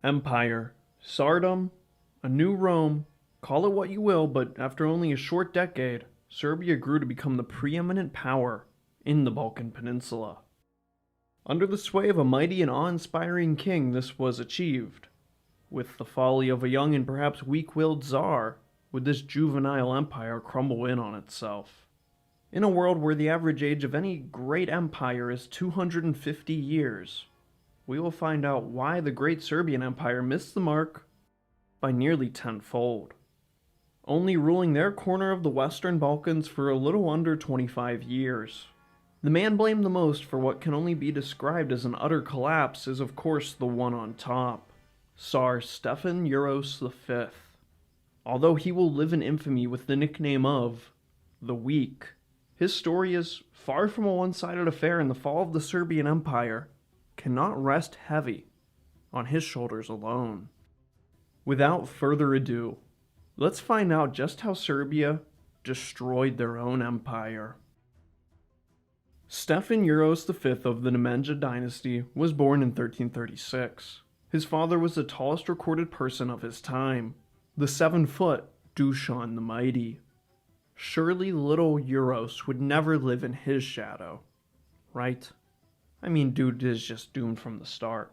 Empire, Tsardom, a new Rome, call it what you will, but after only a short decade, Serbia grew to become the preeminent power in the Balkan Peninsula. Under the sway of a mighty and awe-inspiring king, this was achieved. With the folly of a young and perhaps weak-willed czar, would this juvenile empire crumble in on itself. In a world where the average age of any great empire is 250 years, we will find out why the great Serbian Empire missed the mark by nearly tenfold, only ruling their corner of the Western Balkans for a little under 25 years. The man blamed the most for what can only be described as an utter collapse is of course the one on top, Tsar Stefan Uroš V. Although he will live in infamy with the nickname of the Weak, his story is far from a one-sided affair, and the fall of the Serbian Empire cannot rest heavy on his shoulders alone. Without further ado, let's find out just how Serbia destroyed their own empire. Stefan Uroš V of the Nemanja dynasty was born in 1336. His father was the tallest recorded person of his time, the 7-foot Dusan the Mighty. Surely little Uroš would never live in his shadow, right? I mean, dude is just doomed from the start.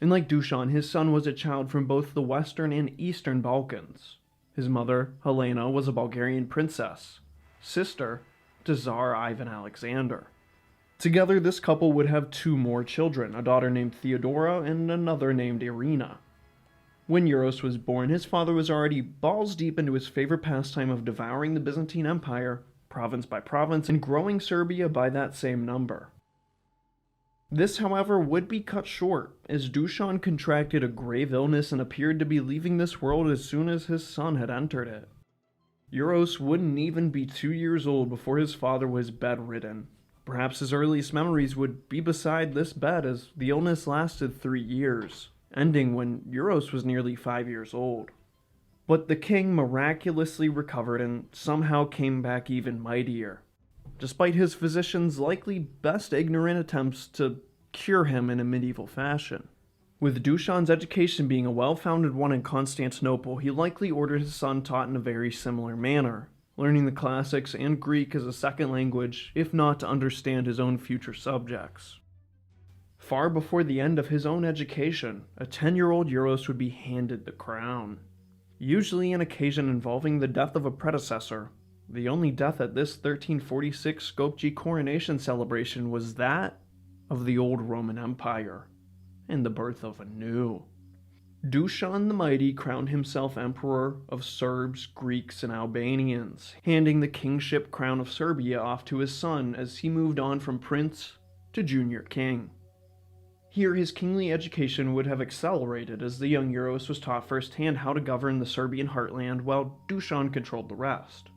And like Dusan, his son was a child from both the Western and Eastern Balkans. His mother, Helena, was a Bulgarian princess, sister to Tsar Ivan Alexander. Together, this couple would have 2 more children, a daughter named Theodora and another named Irina. When Uroš was born, his father was already balls deep into his favorite pastime of devouring the Byzantine Empire, province by province, and growing Serbia by that same number. This, however, would be cut short, as Dusan contracted a grave illness and appeared to be leaving this world as soon as his son had entered it. Uroš wouldn't even be 2 years old before his father was bedridden. Perhaps his earliest memories would be beside this bed, as the illness lasted 3 years, ending when Uroš was nearly 5 years old. But the king miraculously recovered and somehow came back even mightier, despite his physicians' likely best ignorant attempts to cure him in a medieval fashion. With Dusan's education being a well-founded one in Constantinople, he likely ordered his son taught in a very similar manner, learning the classics and Greek as a second language, if not to understand his own future subjects. Far before the end of his own education, a 10-year-old Uroš would be handed the crown. Usually an occasion involving the death of a predecessor, the only death at this 1346 Skopje coronation celebration was that of the old Roman Empire, and the birth of a new. Dusan the Mighty crowned himself Emperor of Serbs, Greeks, and Albanians, handing the kingship crown of Serbia off to his son as he moved on from prince to junior king. Here his kingly education would have accelerated, as the young Uroš was taught firsthand how to govern the Serbian heartland while Dusan controlled the rest.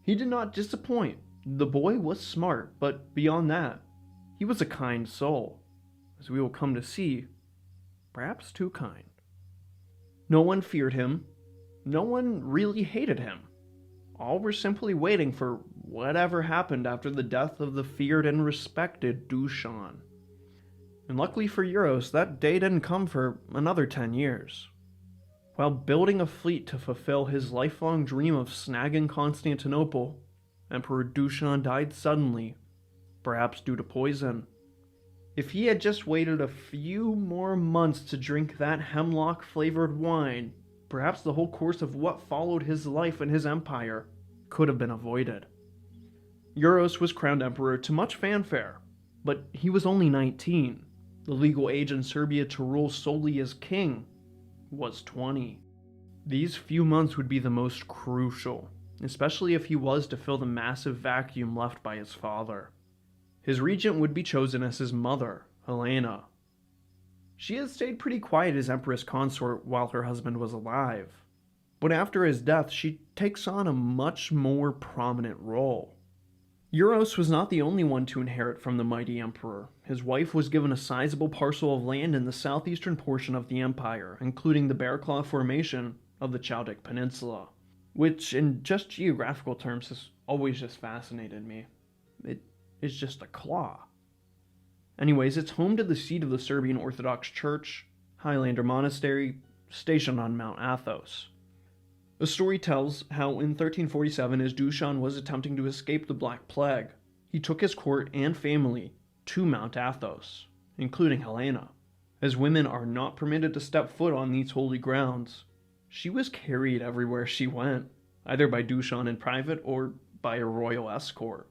He did not disappoint. The boy was smart, but beyond that, he was a kind soul, as we will come to see, perhaps too kind. No one feared him. No one really hated him. All were simply waiting for whatever happened after the death of the feared and respected Dusan. And luckily for Uroš, that day didn't come for another 10 years. While building a fleet to fulfill his lifelong dream of snagging Constantinople, Emperor Dusan died suddenly, perhaps due to poison. If he had just waited a few more months to drink that hemlock-flavored wine, perhaps the whole course of what followed his life and his empire could have been avoided. Uroš was crowned emperor to much fanfare, but he was only 19. The legal age in Serbia to rule solely as king was 20. These few months would be the most crucial, especially if he was to fill the massive vacuum left by his father. His regent would be chosen as his mother, Helena. She had stayed pretty quiet as empress consort while her husband was alive, but after his death she takes on a much more prominent role. Uroš was not the only one to inherit from the mighty emperor. His wife was given a sizable parcel of land in the southeastern portion of the empire, including the Bear Claw Formation of the Chaldaic Peninsula, which in just geographical terms has always just fascinated me. It is just a claw. Anyways, it's home to the seat of the Serbian Orthodox Church, Highlander monastery stationed on Mount Athos. A story tells how in 1347, as Dusan was attempting to escape the Black Plague, he took his court and family to Mount Athos, including Helena. As women are not permitted to step foot on these holy grounds, she was carried everywhere she went, either by Dusan in private or by a royal escort.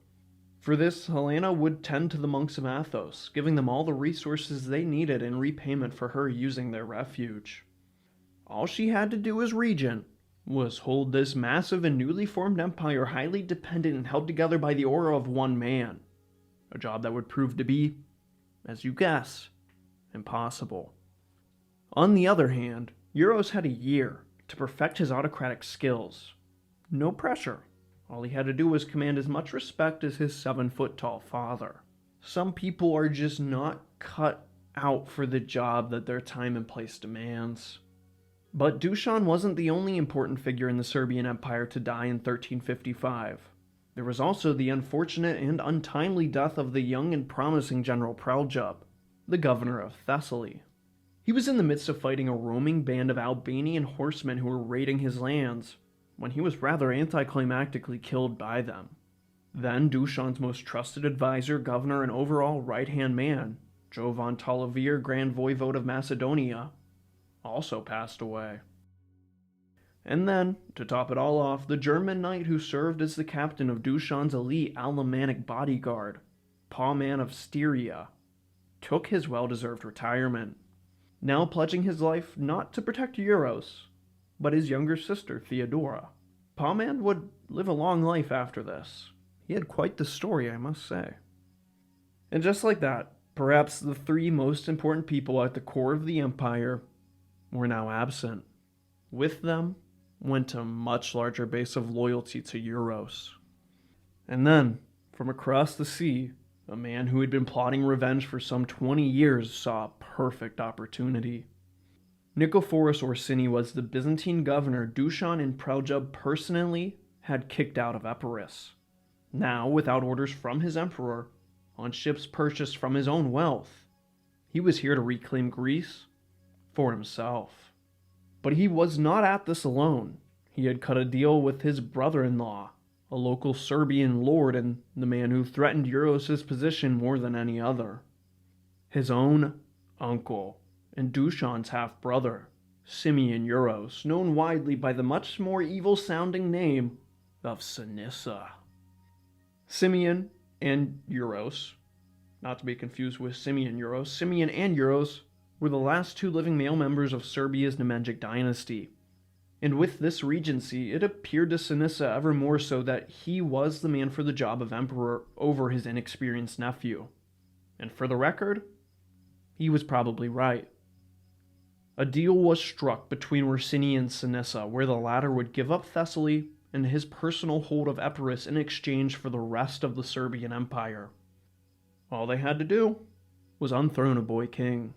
For this, Helena would tend to the monks of Athos, giving them all the resources they needed in repayment for her using their refuge. All she had to do as regent was hold this massive and newly formed empire highly dependent and held together by the aura of one man, a job that would prove to be, as you guess, impossible. On the other hand, Uroš had a year to perfect his autocratic skills. No pressure. All he had to do was command as much respect as his 7-foot-tall father. Some people are just not cut out for the job that their time and place demands. But Dusan wasn't the only important figure in the Serbian Empire to die in 1355. There was also the unfortunate and untimely death of the young and promising General Preljub, the governor of Thessaly. He was in the midst of fighting a roaming band of Albanian horsemen who were raiding his lands, when he was rather anticlimactically killed by them. Then Dusan's most trusted advisor, governor, and overall right-hand man, Jovan Talavir, Grand Voivode of Macedonia, also passed away. And then, to top it all off, the German knight who served as the captain of Dusan's elite Alemannic bodyguard, Pawman of Styria, took his well-deserved retirement, now pledging his life not to protect Uroš, but his younger sister, Theodora. Pawman would live a long life after this. He had quite the story, I must say. And just like that, perhaps the three most important people at the core of the empire were now absent. With them went a much larger base of loyalty to Uroš. And then, from across the sea, a man who had been plotting revenge for some 20 years saw a perfect opportunity. Nikephoros Orsini was the Byzantine governor Dusan and Preljub personally had kicked out of Epirus. Now, without orders from his emperor, on ships purchased from his own wealth, he was here to reclaim Greece for himself. But he was not at this alone. He had cut a deal with his brother-in-law, a local Serbian lord and the man who threatened Uroš's position more than any other. His own uncle and Dusan's half-brother, Simeon Uroš, known widely by the much more evil-sounding name of Sinisa. Simeon and Uroš, not to be confused with Simeon Uroš, Simeon and Uroš were the last two living male members of Serbia's Nemanjic dynasty. And with this regency, it appeared to Sinisa ever more so that he was the man for the job of emperor over his inexperienced nephew. And for the record, he was probably right. A deal was struck between Orsini and Sinisa, where the latter would give up Thessaly and his personal hold of Epirus in exchange for the rest of the Serbian Empire. All they had to do was unthrone a boy king.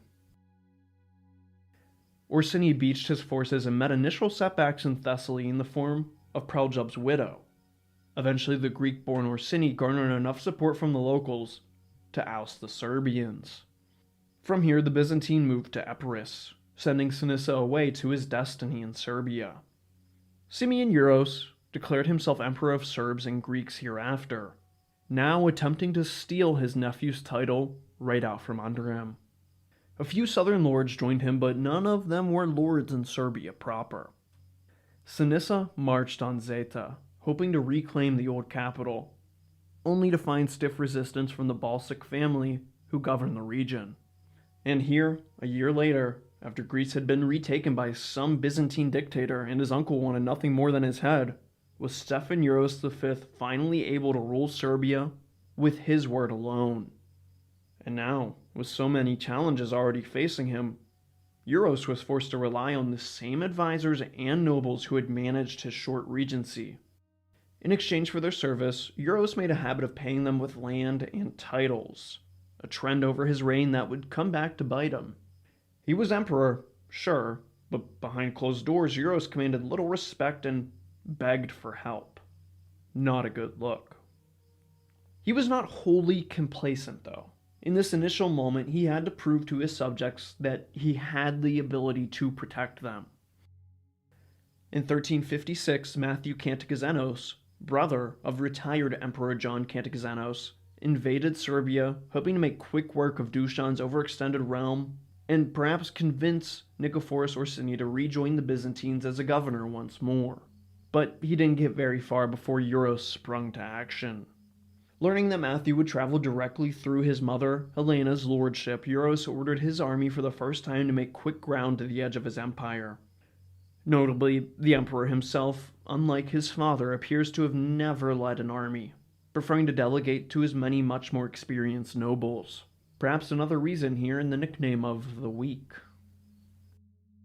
Orsini beached his forces and met initial setbacks in Thessaly in the form of Preljub's widow. Eventually, the Greek-born Orsini garnered enough support from the locals to oust the Serbians. From here, the Byzantine moved to Epirus, sending Sinisa away to his destiny in Serbia. Simeon Uroš declared himself emperor of Serbs and Greeks hereafter, now attempting to steal his nephew's title right out from under him. A few southern lords joined him, but none of them were lords in Serbia proper. Sinisa marched on Zeta, hoping to reclaim the old capital, only to find stiff resistance from the Balsic family who governed the region. And here, a year later, after Greece had been retaken by some Byzantine dictator and his uncle wanted nothing more than his head, was Stefan Uroš V finally able to rule Serbia with his word alone. And now, with so many challenges already facing him, Uroš was forced to rely on the same advisors and nobles who had managed his short regency. In exchange for their service, Uroš made a habit of paying them with land and titles, a trend over his reign that would come back to bite him. He was emperor, sure, but behind closed doors, Uroš commanded little respect and begged for help. Not a good look. He was not wholly complacent, though. In this initial moment, he had to prove to his subjects that he had the ability to protect them. In 1356, Matthew Kantakouzenos, brother of retired Emperor John Kantakouzenos, invaded Serbia, hoping to make quick work of Dusan's overextended realm and perhaps convince Nicephorus Orsini to rejoin the Byzantines as a governor once more. But he didn't get very far before Uroš sprung to action. Learning that Matthew would travel directly through his mother, Helena's lordship, Uroš ordered his army for the first time to make quick ground to the edge of his empire. Notably, the emperor himself, unlike his father, appears to have never led an army, preferring to delegate to his many much more experienced nobles. Perhaps another reason here in the nickname of the Weak.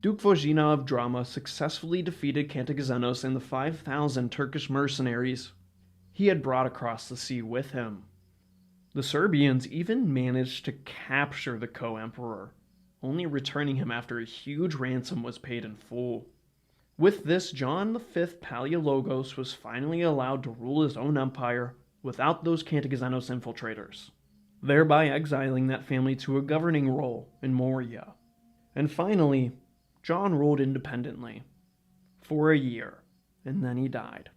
Duke Vojina of Drama successfully defeated Kantakouzenos and the 5,000 Turkish mercenaries he had brought across the sea with him. The Serbians even managed to capture the co-emperor, only returning him after a huge ransom was paid in full. With this, John V Palaiologos was finally allowed to rule his own empire without those Kantakouzenos infiltrators, thereby exiling that family to a governing role in Moria. And finally, John ruled independently for a year, and then he died.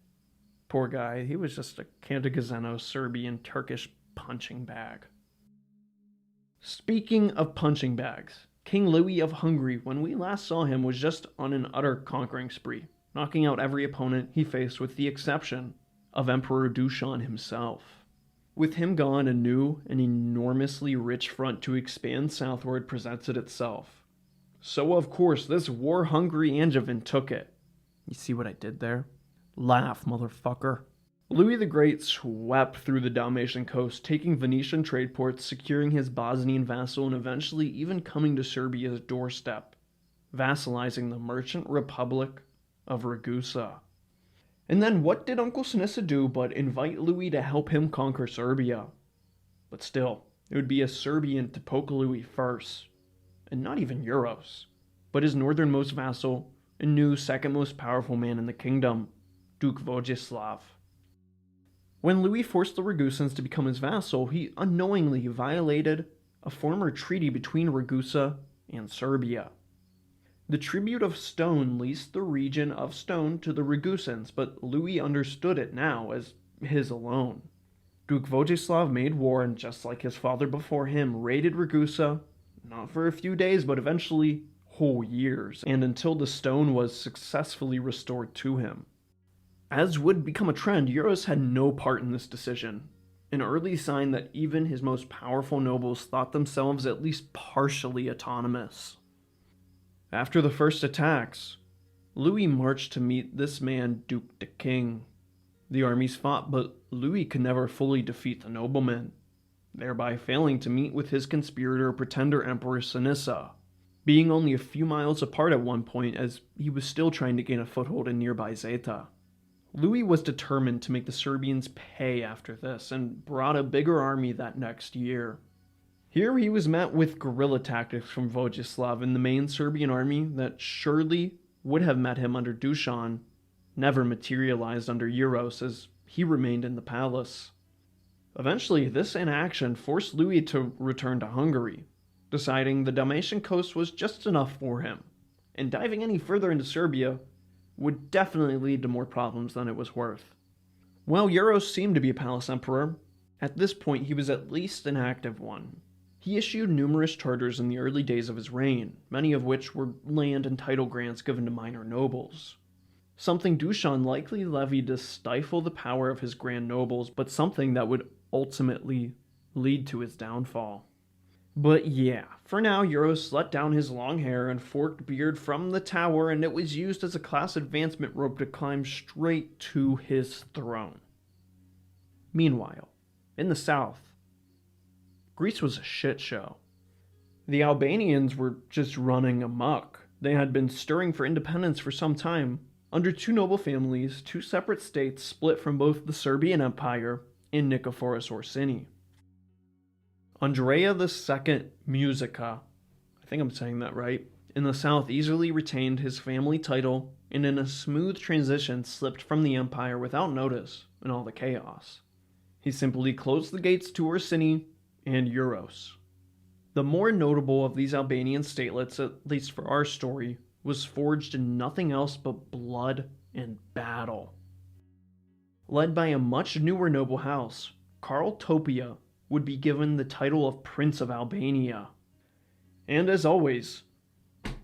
Poor guy, he was just a Kantakouzenos Serbian Turkish punching bag. Speaking of punching bags, King Louis of Hungary, when we last saw him, was just on an utter conquering spree, knocking out every opponent he faced with the exception of Emperor Dusan himself. With him gone, a new and enormously rich front to expand southward presented itself. So of course, this war-hungry Angevin took it. You see what I did there? Laugh, motherfucker. Louis the Great swept through the Dalmatian coast, taking Venetian trade ports, securing his Bosnian vassal, and eventually even coming to Serbia's doorstep, vassalizing the merchant republic of Ragusa. And then what did Uncle Sinisa do but invite Louis to help him conquer Serbia? But still, it would be a Serbian to poke Louis first, and not even Uroš, but his northernmost vassal and new second most powerful man in the kingdom, Duke Vojislav. When Louis forced the Ragusans to become his vassal, he unknowingly violated a former treaty between Ragusa and Serbia. The tribute of stone leased the region of stone to the Ragusans, but Louis understood it now as his alone. Duke Vojislav made war and, just like his father before him, raided Ragusa, not for a few days, but eventually whole years, and until the stone was successfully restored to him. As would become a trend, Uroš had no part in this decision, an early sign that even his most powerful nobles thought themselves at least partially autonomous. After the first attacks, Louis marched to meet this man, Duke the King. The armies fought, but Louis could never fully defeat the nobleman, thereby failing to meet with his conspirator pretender Emperor Sinisa, being only a few miles apart at one point as he was still trying to gain a foothold in nearby Zeta. Louis was determined to make the Serbians pay after this and brought a bigger army that next year. Here he was met with guerrilla tactics from Vojislav, and the main Serbian army that surely would have met him under Dusan never materialized under Uroš as he remained in the palace. Eventually, this inaction forced Louis to return to Hungary, deciding the Dalmatian coast was just enough for him, and diving any further into Serbia would definitely lead to more problems than it was worth. While Uroš seemed to be a palace emperor, at this point he was at least an active one. He issued numerous charters in the early days of his reign, many of which were land and title grants given to minor nobles. Something Dusan likely levied to stifle the power of his grand nobles, but something that would ultimately lead to his downfall. But yeah, for now Uroš let down his long hair and forked beard from the tower, and it was used as a class advancement rope to climb straight to his throne. Meanwhile, in the south, Greece was a shit show. The Albanians were just running amok. They had been stirring for independence for some time, under two noble families, two separate states split from both the Serbian Empire and Nicephorus Orsini. Andrea II Musica, I think I'm saying that right, in the south easily retained his family title and in a smooth transition slipped from the empire without notice in all the chaos. He simply closed the gates to Orsini and Uroš. The more notable of these Albanian statelets, at least for our story, was forged in nothing else but blood and battle. Led by a much newer noble house, Karl Topia would be given the title of Prince of Albania. And as always, it's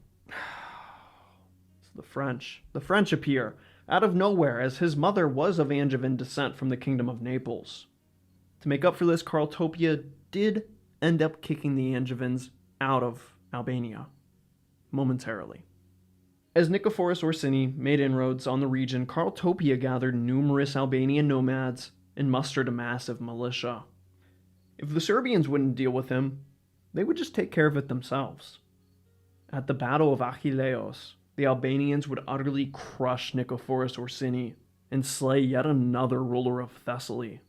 the French. The French appear out of nowhere, as his mother was of Angevin descent from the Kingdom of Naples. To make up for this, Karl Topia did end up kicking the Angevins out of Albania, momentarily. As Nicephorus Orsini made inroads on the region, Karl Topia gathered numerous Albanian nomads and mustered a massive militia. If the Serbians wouldn't deal with him, they would just take care of it themselves. At the Battle of Achilles, the Albanians would utterly crush Nicephorus Orsini and slay yet another ruler of Thessaly.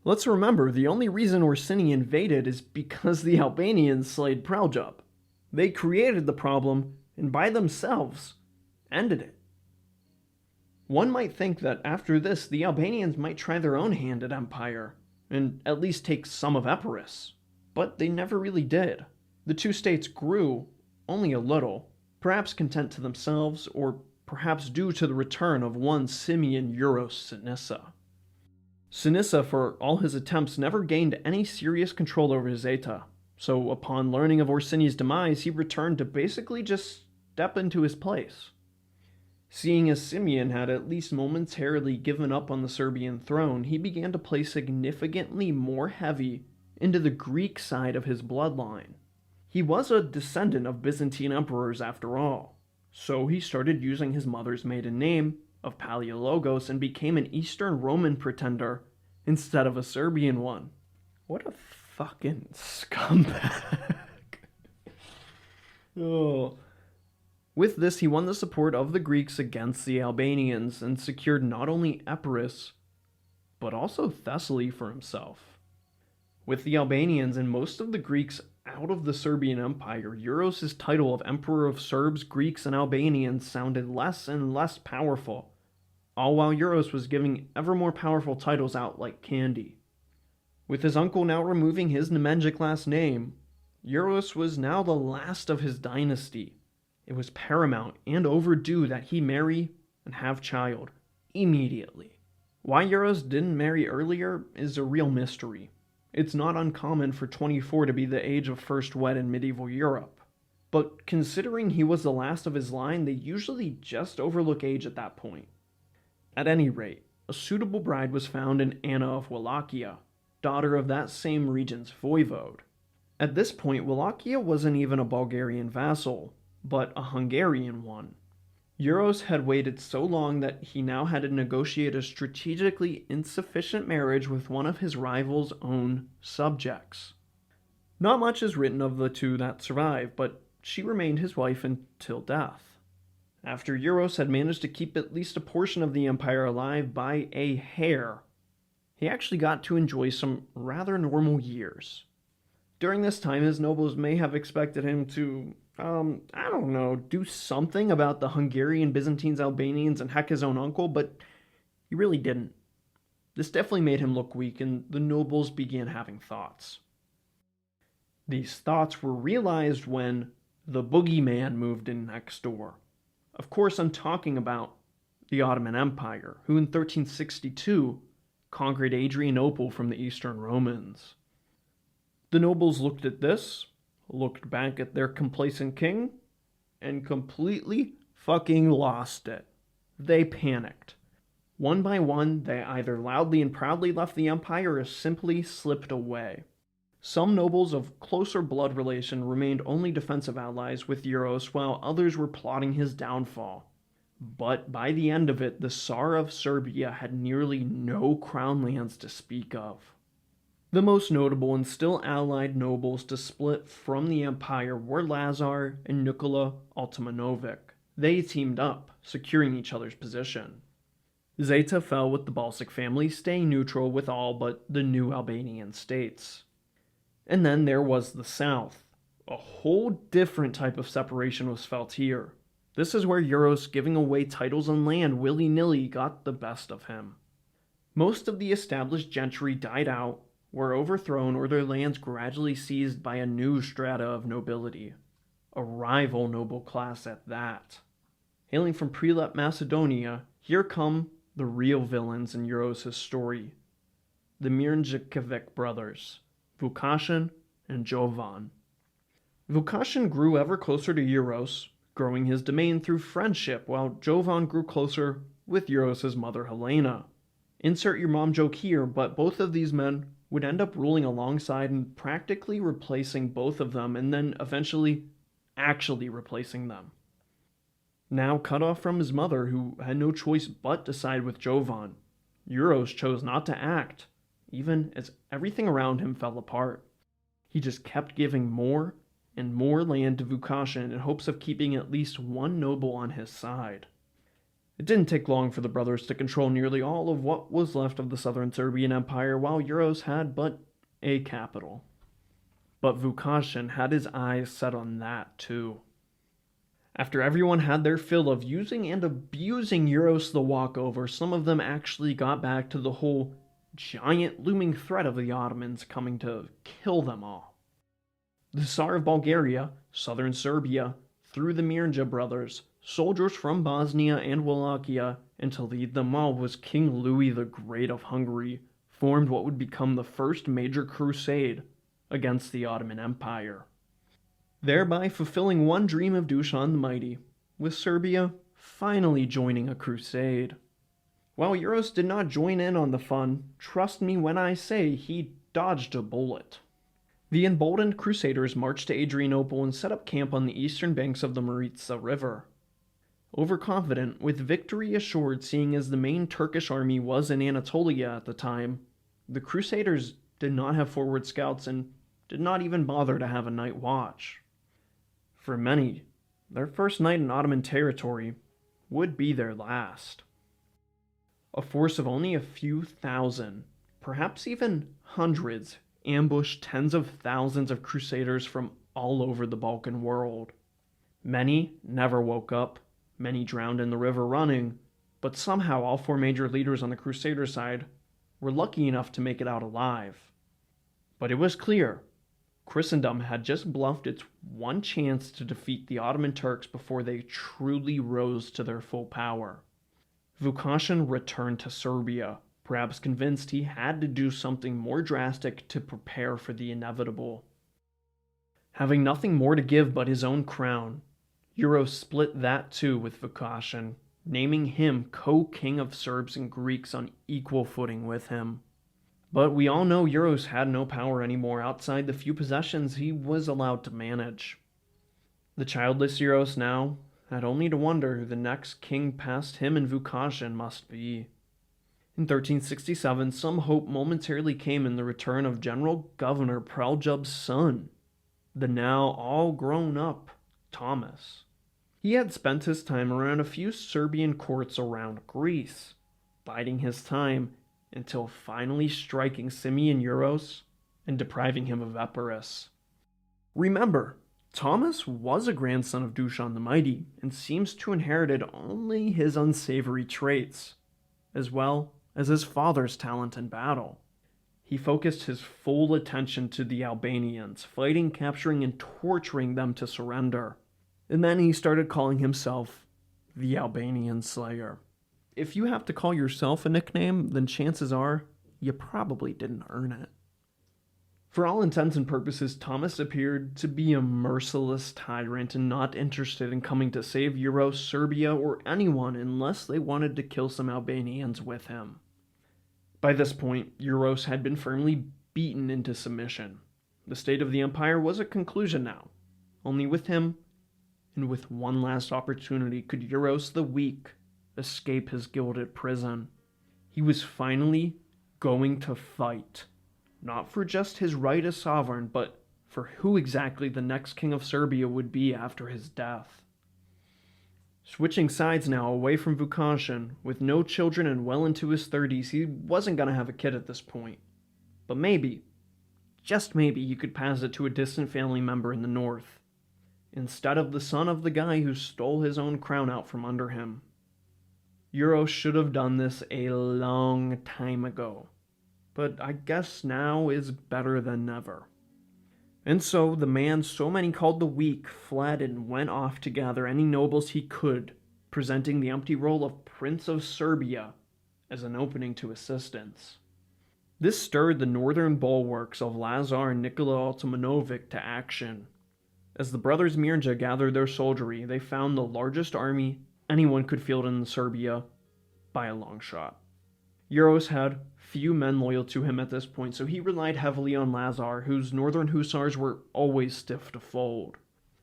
Let's remember, the only reason Orsini invaded is because the Albanians slayed Praljub. They created the problem, and by themselves, ended it. One might think that after this, the Albanians might try their own hand at empire, and at least take some of Epirus. But they never really did. The two states grew, only a little, perhaps content to themselves, or perhaps due to the return of one Simeon Uroš Sinisa. Sinisa, for all his attempts, never gained any serious control over Zeta, so upon learning of Orsini's demise, he returned to basically just step into his place. Seeing as Simeon had at least momentarily given up on the Serbian throne, he began to play significantly more heavy into the Greek side of his bloodline. He was a descendant of Byzantine emperors after all, so he started using his mother's maiden name of Paleologos and became an Eastern Roman pretender instead of a Serbian one. What a fucking scumbag. Oh. With this, he won the support of the Greeks against the Albanians and secured not only Epirus, but also Thessaly for himself. With the Albanians and most of the Greeks out of the Serbian Empire, Uroš's title of Emperor of Serbs, Greeks, and Albanians sounded less and less powerful, all while Uroš was giving ever more powerful titles out like candy. With his uncle now removing his Nemanjic last name, Uroš was now the last of his dynasty. It was paramount and overdue that he marry and have child immediately. Why Uroš didn't marry earlier is a real mystery. It's not uncommon for 24 to be the age of first wed in medieval Europe. But considering he was the last of his line, they usually just overlook age at that point. At any rate, a suitable bride was found in Anna of Wallachia, daughter of that same region's voivode. At this point, Wallachia wasn't even a Bulgarian vassal, but a Hungarian one. Uroš had waited so long that he now had to negotiate a strategically insufficient marriage with one of his rival's own subjects. Not much is written of the two that survived, but she remained his wife until death. After Uroš had managed to keep at least a portion of the empire alive by a hair, he actually got to enjoy some rather normal years. During this time, his nobles may have expected him to, do something about the Hungarian, Byzantines, Albanians, and heck his own uncle, but he really didn't. This definitely made him look weak, and the nobles began having thoughts. These thoughts were realized when the boogeyman moved in next door. Of course, I'm talking about the Ottoman Empire, who in 1362 conquered Adrianople from the Eastern Romans. The nobles looked at this, looked back at their complacent king, and completely fucking lost it. They panicked. One by one, they either loudly and proudly left the empire or simply slipped away. Some nobles of closer blood relation remained only defensive allies with Uroš, while others were plotting his downfall. But by the end of it, the Tsar of Serbia had nearly no crown lands to speak of. The most notable and still allied nobles to split from the empire were Lazar and Nikola Altimanovic. They teamed up, securing each other's position. Zeta fell with the Balsic family, staying neutral with all but the new Albanian states. And then there was the south. A whole different type of separation was felt here. This is where Uroš giving away titles and land willy-nilly got the best of him. Most of the established gentry died out, were overthrown or their lands gradually seized by a new strata of nobility, a rival noble class at that. Hailing from Prelep Macedonia, here come the real villains in Uroš' story, the Mirage brothers, Vukašin and Jovan. Vukašin grew ever closer to Uroš, growing his domain through friendship, while Jovan grew closer with Uroš' mother Helena. Insert your mom joke here, but both of these men would end up ruling alongside and practically replacing both of them, and then eventually actually replacing them. Now cut off from his mother, who had no choice but to side with Jovan, Uroš chose not to act, even as everything around him fell apart. He just kept giving more and more land to Vukašin in hopes of keeping at least one noble on his side. It didn't take long for the brothers to control nearly all of what was left of the southern Serbian Empire, while Uroš had but a capital. But Vukašin had his eyes set on that too. After everyone had their fill of using and abusing Uroš the walkover, some of them actually got back to the whole giant looming threat of the Ottomans coming to kill them all. The Tsar of Bulgaria, southern Serbia, through the Mirage brothers, soldiers from Bosnia and Wallachia, and to lead them all was King Louis the Great of Hungary, formed what would become the first major crusade against the Ottoman Empire, thereby fulfilling one dream of Dusan the Mighty, with Serbia finally joining a crusade. While Uroš did not join in on the fun, trust me when I say he dodged a bullet. The emboldened crusaders marched to Adrianople and set up camp on the eastern banks of the Maritsa River. Overconfident, with victory assured seeing as the main Turkish army was in Anatolia at the time, the crusaders did not have forward scouts and did not even bother to have a night watch. For many, their first night in Ottoman territory would be their last. A force of only a few thousand, perhaps even hundreds, ambushed tens of thousands of crusaders from all over the Balkan world. Many never woke up, many drowned in the river running, but somehow all four major leaders on the crusader side were lucky enough to make it out alive. But it was clear, Christendom had just bluffed its one chance to defeat the Ottoman Turks before they truly rose to their full power. Vukašin returned to Serbia, perhaps convinced he had to do something more drastic to prepare for the inevitable. Having nothing more to give but his own crown, Uroš split that too with Vukašin, naming him co-king of Serbs and Greeks on equal footing with him. But we all know Uroš had no power anymore outside the few possessions he was allowed to manage. The childless Uroš now had only to wonder who the next king past him and Vukašin must be. In 1367, some hope momentarily came in the return of General Governor Praljub's son, the now all grown up Thomas. He had spent his time around a few Serbian courts around Greece, biding his time until finally striking Simeon Uroš and depriving him of Epirus. Remember, Thomas was a grandson of Dusan the Mighty and seems to inherited only his unsavory traits, as well as his father's talent in battle. He focused his full attention to the Albanians, fighting, capturing, and torturing them to surrender. And then he started calling himself the Albanian Slayer. If you have to call yourself a nickname, then chances are you probably didn't earn it. For all intents and purposes, Thomas appeared to be a merciless tyrant and not interested in coming to save Uroš, Serbia, or anyone unless they wanted to kill some Albanians with him. By this point, Uroš had been firmly beaten into submission. The state of the empire was at conclusion now. Only with him, and with one last opportunity, could Uroš the Weak escape his gilded prison. He was finally going to fight. Not for just his right as sovereign, but for who exactly the next king of Serbia would be after his death. Switching sides now away from Vukašin, with no children and well into his 30s, he wasn't going to have a kid at this point. But maybe, just maybe, he could pass it to a distant family member in the north, instead of the son of the guy who stole his own crown out from under him. Uroš should have done this a long time ago. but I guess now is better than never. And so the man so many called the weak fled and went off to gather any nobles he could, presenting the empty role of Prince of Serbia as an opening to assistance. This stirred the northern bulwarks of Lazar and Nikola Altimanovic to action. As the brothers Mirja gathered their soldiery, they found the largest army anyone could field in Serbia by a long shot. Uroš had few men loyal to him at this point, so he relied heavily on Lazar, whose northern hussars were always stiff to fold.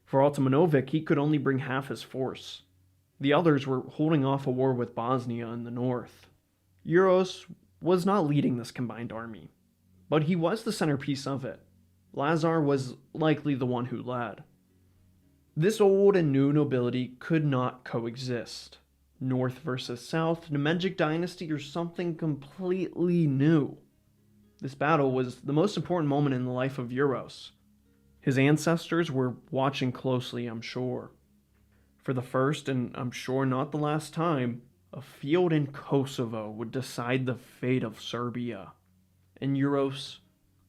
For Altimanovic, he could only bring half his force. The others were holding off a war with Bosnia in the north. Uroš was not leading this combined army, but he was the centerpiece of it. Lazar was likely the one who led. This old and new nobility could not coexist. North versus South, Nemanjic dynasty, or something completely new. This battle was the most important moment in the life of Uroš. His ancestors were watching closely, I'm sure. For the first, and I'm sure not the last time, a field in Kosovo would decide the fate of Serbia. And Uroš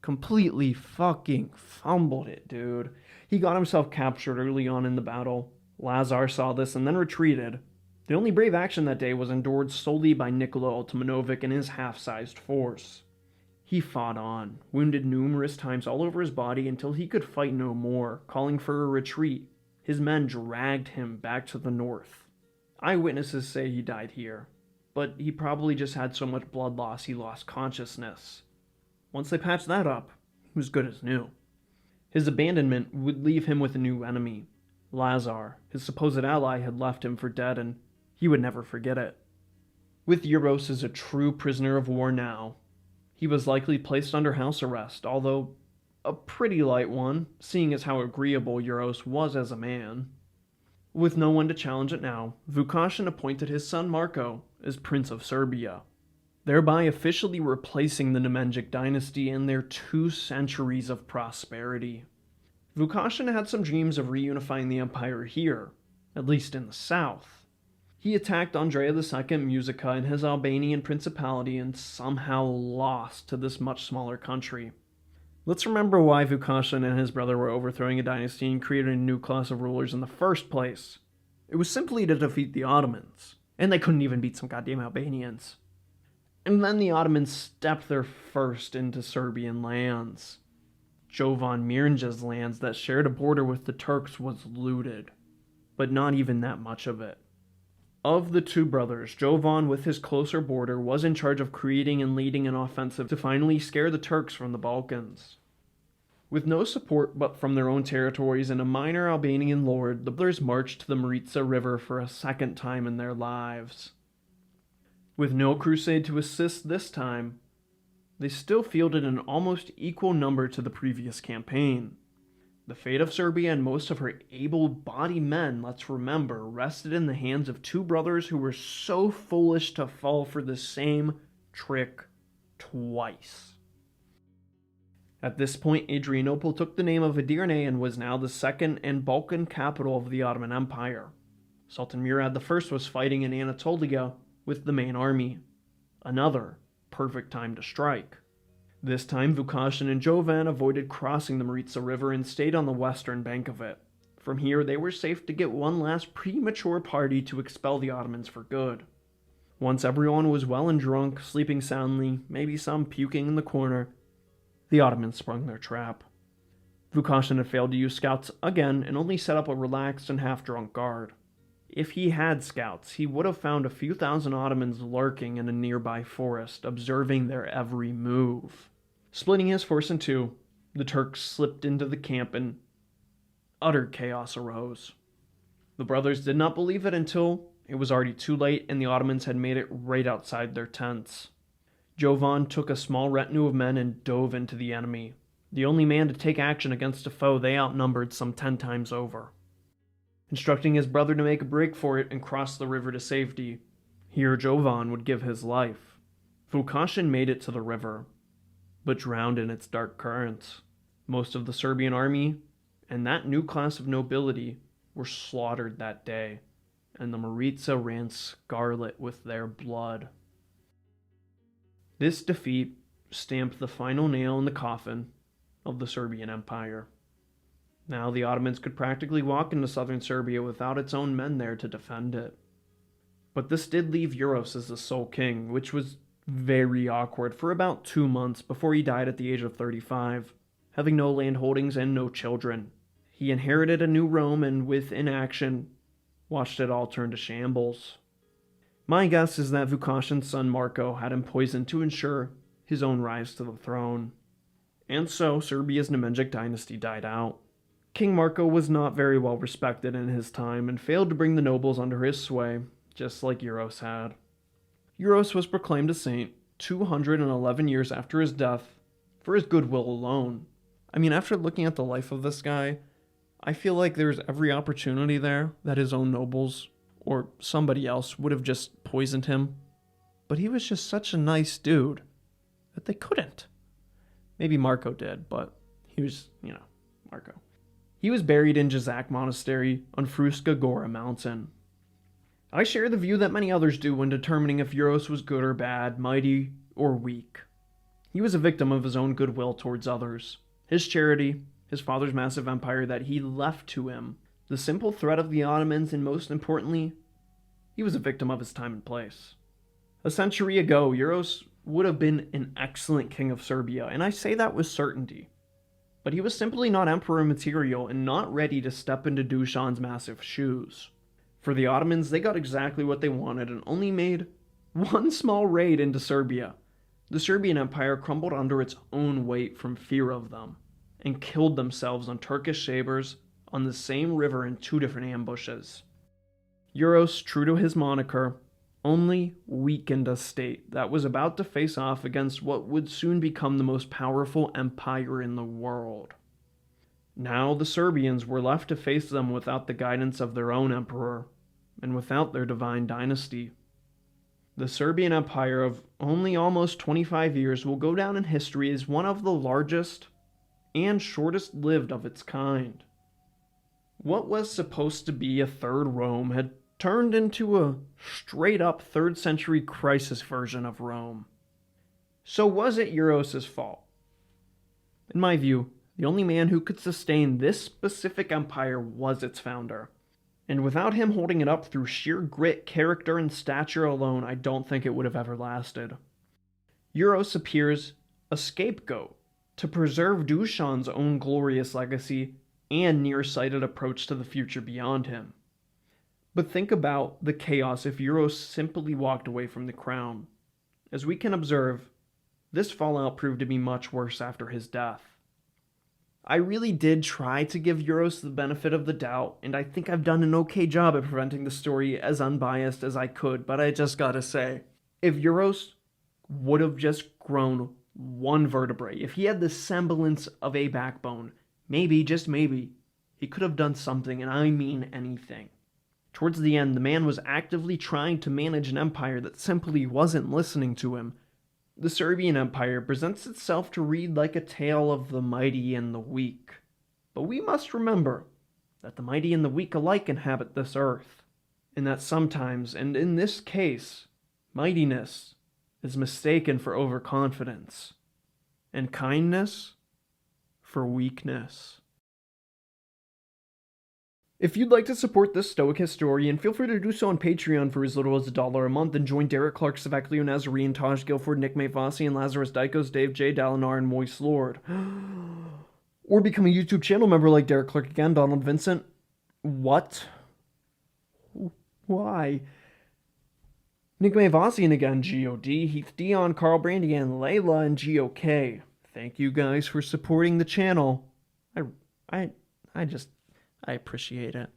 completely fucking fumbled it, dude. He got himself captured early on in the battle. Lazar saw this and then retreated. The only brave action that day was endured solely by Nikola Altimanovic and his half-sized force. He fought on, wounded numerous times all over his body until he could fight no more, calling for a retreat. His men dragged him back to the north. Eyewitnesses say he died here, but he probably just had so much blood loss he lost consciousness. Once they patched that up, he was good as new. His abandonment would leave him with a new enemy. Lazar, his supposed ally, had left him for dead, and he would never forget it. With Uroš as a true prisoner of war now, he was likely placed under house arrest, although a pretty light one, seeing as how agreeable Uroš was as a man. With no one to challenge it now, Vukašin appointed his son Marko as Prince of Serbia, thereby officially replacing the Nemanjic dynasty and their 2 centuries of prosperity. Vukašin had some dreams of reunifying the empire here, at least in the south. He attacked Andrea II Musica in his Albanian principality and somehow lost to this much smaller country. Let's remember why Vukašin and his brother were overthrowing a dynasty and creating a new class of rulers in the first place. It was simply to defeat the Ottomans, and they couldn't even beat some goddamn Albanians. And then the Ottomans stepped their first into Serbian lands. Jovan Mirnja's lands that shared a border with the Turks was looted, but not even that much of it. Of the 2 brothers, Jovan, with his closer border, was in charge of creating and leading an offensive to finally scare the Turks from the Balkans. With no support but from their own territories and a minor Albanian lord, the brothers marched to the Maritsa River for a second time in their lives. With no crusade to assist this time, they still fielded an almost equal number to the previous campaign. The fate of Serbia and most of her able-bodied men, let's remember, rested in the hands of 2 brothers who were so foolish to fall for the same trick twice. At this point, Adrianople took the name of Edirne and was now the second and Balkan capital of the Ottoman Empire. Sultan Murad I was fighting in Anatolia with the main army. Another perfect time to strike. This time, Vukašin and Jovan avoided crossing the Maritsa River and stayed on the western bank of it. From here, they were safe to get one last premature party to expel the Ottomans for good. Once everyone was well and drunk, sleeping soundly, maybe some puking in the corner, the Ottomans sprung their trap. Vukašin had failed to use scouts again and only set up a relaxed and half-drunk guard. If he had scouts, he would have found a few thousand Ottomans lurking in a nearby forest, observing their every move. Splitting his force in 2, the Turks slipped into the camp and utter chaos arose. The brothers did not believe it until it was already too late and the Ottomans had made it right outside their tents. Jovan took a small retinue of men and dove into the enemy. The only man to take action against a foe they outnumbered some 10 times over. Instructing his brother to make a break for it and cross the river to safety, here Jovan would give his life. Vukašin made it to the river, but drowned in its dark currents. Most of the Serbian army and that new class of nobility were slaughtered that day, and the Maritsa ran scarlet with their blood. This defeat stamped the final nail in the coffin of the Serbian Empire. Now the Ottomans could practically walk into southern Serbia without its own men there to defend it. But this did leave Uroš as the sole king, which was very awkward for about 2 months before he died at the age of 35, having no land holdings and no children. He inherited a new Rome and, with inaction, watched it all turn to shambles. My guess is that Vukashin's son Marko had him poisoned to ensure his own rise to the throne. And so Serbia's Nemanjic dynasty died out. King Marko was not very well respected in his time and failed to bring the nobles under his sway, just like Uroš had. Uroš was proclaimed a saint 211 years after his death for his goodwill alone. I mean, after looking at the life of this guy, I feel like there's every opportunity there that his own nobles or somebody else would have just poisoned him. But he was just such a nice dude that they couldn't. Maybe Marko did, but he was, Marko. He was buried in Jazak Monastery on Fruška Gora Mountain. I share the view that many others do when determining if Uroš was good or bad, mighty or weak. He was a victim of his own goodwill towards others, his charity, his father's massive empire that he left to him, the simple threat of the Ottomans, and most importantly, he was a victim of his time and place. A century ago, Uroš would have been an excellent king of Serbia, and I say that with certainty. But he was simply not emperor material and not ready to step into Dusan's massive shoes. For the Ottomans, they got exactly what they wanted and only made one small raid into Serbia. The Serbian Empire crumbled under its own weight from fear of them, and killed themselves on Turkish sabers on the same river in 2 different ambushes. Uroš, true to his moniker, only weakened a state that was about to face off against what would soon become the most powerful empire in the world. Now the Serbians were left to face them without the guidance of their own emperor, and without their divine dynasty. The Serbian Empire of only almost 25 years will go down in history as one of the largest and shortest lived of its kind. What was supposed to be a third Rome had turned into a straight-up 3rd century crisis version of Rome. So was it Uroš's fault? In my view, the only man who could sustain this specific empire was its founder. And without him holding it up through sheer grit, character, and stature alone, I don't think it would have ever lasted. Uroš appears a scapegoat to preserve Dušan's own glorious legacy and nearsighted approach to the future beyond him. But think about the chaos if Uroš simply walked away from the crown. As we can observe, this fallout proved to be much worse after his death. I really did try to give Uroš the benefit of the doubt, and I think I've done an okay job at presenting the story as unbiased as I could, but I just gotta say, if Uroš would have just grown one vertebrae, if he had the semblance of a backbone, maybe, just maybe, he could have done something, and I mean anything. Towards the end, the man was actively trying to manage an empire that simply wasn't listening to him. The Serbian Empire presents itself to read like a tale of the mighty and the weak. But we must remember that the mighty and the weak alike inhabit this earth, and that sometimes, and in this case, mightiness is mistaken for overconfidence, and kindness for weakness. If you'd like to support this stoic historian, feel free to do so on Patreon for as little as $1 a month, and join Derek Clark, Saveclio Nazarene, Taj Guilford, Nick Mayfossi, and Lazarus Dykos, Dave J, Dalinar, and Moist Lord. Or become a YouTube channel member like Derek Clark again, Donald Vincent. What? Why? Nick Mayfossi again, G.O.D, Heath Dion, Carl Brandy, and Layla, and G.O.K. Thank you guys for supporting the channel. I appreciate it.